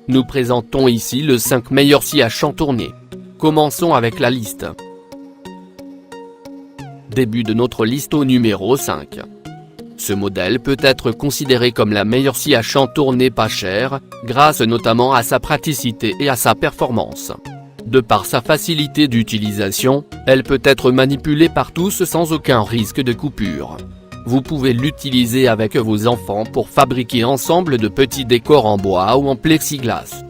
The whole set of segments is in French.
Nous présentons ici le 5 meilleurs scies à champ tourné. Commençons avec la liste. Début de notre liste au numéro 5. Ce modèle peut être considéré comme la meilleure scie à champ tourné pas chère, grâce notamment à sa praticité et à sa performance. De par sa facilité d'utilisation, elle peut être manipulée par tous sans aucun risque de coupure. Vous pouvez l'utiliser avec vos enfants pour fabriquer ensemble de petits décors en bois ou en plexiglas.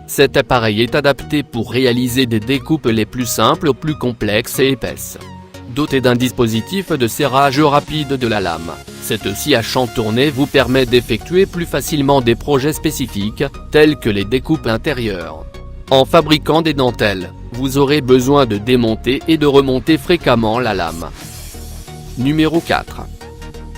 Cet appareil est adapté pour réaliser des découpes les plus simples aux plus complexes et épaisses. Doté d'un dispositif de serrage rapide de la lame, cette scie à champ tourné vous permet d'effectuer plus facilement des projets spécifiques, tels que les découpes intérieures. En fabriquant des dentelles, vous aurez besoin de démonter et de remonter fréquemment la lame. Numéro 4.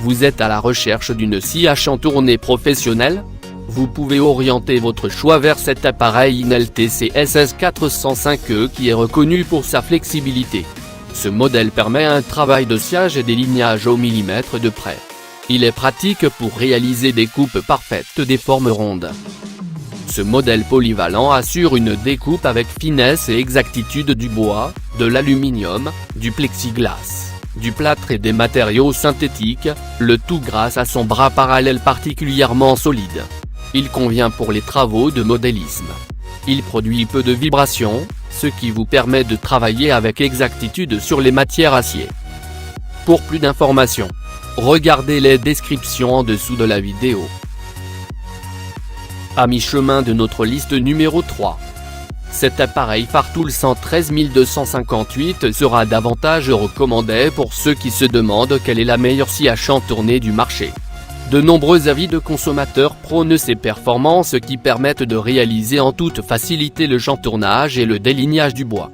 Vous êtes à la recherche d'une scie à champ tourné professionnelle? Vous pouvez orienter votre choix vers cet appareil INEL-TC SS405E qui est reconnu pour sa flexibilité. Ce modèle permet un travail de sciage et des lignages au millimètre de près. Il est pratique pour réaliser des coupes parfaites des formes rondes. Ce modèle polyvalent assure une découpe avec finesse et exactitude du bois, de l'aluminium, du plexiglas, du plâtre et des matériaux synthétiques, le tout grâce à son bras parallèle particulièrement solide. Il convient pour les travaux de modélisme. Il produit peu de vibrations, ce qui vous permet de travailler avec exactitude sur les matières acier. Pour plus d'informations, regardez les descriptions en dessous de la vidéo. À mi-chemin de notre liste numéro 3. Cet appareil Fartool 113258 sera davantage recommandé pour ceux qui se demandent quelle est la meilleure scie à champ tourné du marché. De nombreux avis de consommateurs prônent ses performances qui permettent de réaliser en toute facilité le chantournage et le délignage du bois.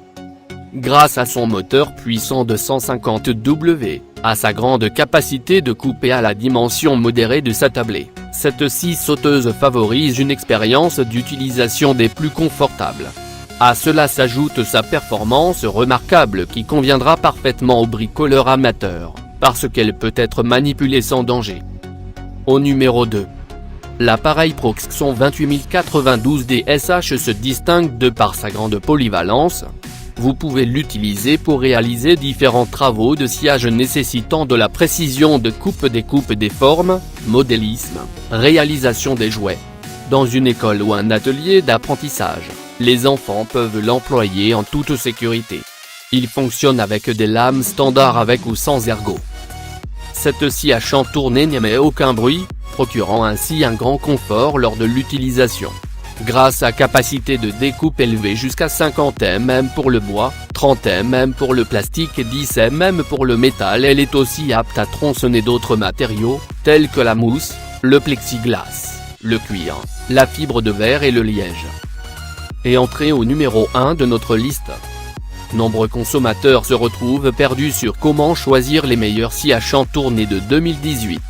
Grâce à son moteur puissant de 150 W, à sa grande capacité de coupe et à la dimension modérée de sa tablée, cette scie sauteuse favorise une expérience d'utilisation des plus confortables. À cela s'ajoute sa performance remarquable qui conviendra parfaitement aux bricoleurs amateurs, parce qu'elle peut être manipulée sans danger. Au numéro 2. L'appareil Proxxon 28092 DSH se distingue de par sa grande polyvalence. Vous pouvez l'utiliser pour réaliser différents travaux de sciage nécessitant de la précision de découpe des formes, modélisme, réalisation des jouets. Dans une école ou un atelier d'apprentissage, les enfants peuvent l'employer en toute sécurité. Il fonctionne avec des lames standards avec ou sans ergot. Cette scie à champ tourné n'émet aucun bruit, procurant ainsi un grand confort lors de l'utilisation. Grâce à capacité de découpe élevée jusqu'à 50 mm pour le bois, 30 mm pour le plastique et 10 mm pour le métal, elle est aussi apte à tronçonner d'autres matériaux, tels que la mousse, le plexiglas, le cuir, la fibre de verre et le liège. Et entrée au numéro 1 de notre liste. Nombreux consommateurs se retrouvent perdus sur comment choisir les meilleurs scies à champ tourné de 2018.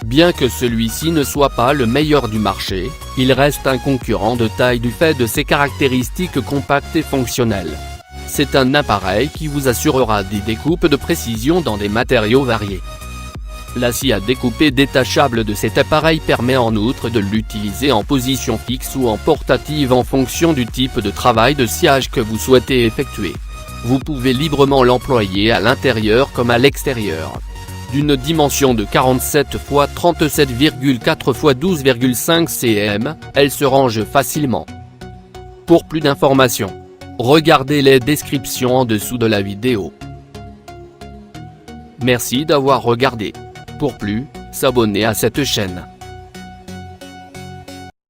Bien que celui-ci ne soit pas le meilleur du marché, il reste un concurrent de taille du fait de ses caractéristiques compactes et fonctionnelles. C'est un appareil qui vous assurera des découpes de précision dans des matériaux variés. La scie à découper détachable de cet appareil permet en outre de l'utiliser en position fixe ou en portative en fonction du type de travail de sciage que vous souhaitez effectuer. Vous pouvez librement l'employer à l'intérieur comme à l'extérieur. D'une dimension de 47 x 37,4 x 12,5 cm, elle se range facilement. Pour plus d'informations, regardez les descriptions en dessous de la vidéo. Merci d'avoir regardé. Pour plus, s'abonner à cette chaîne.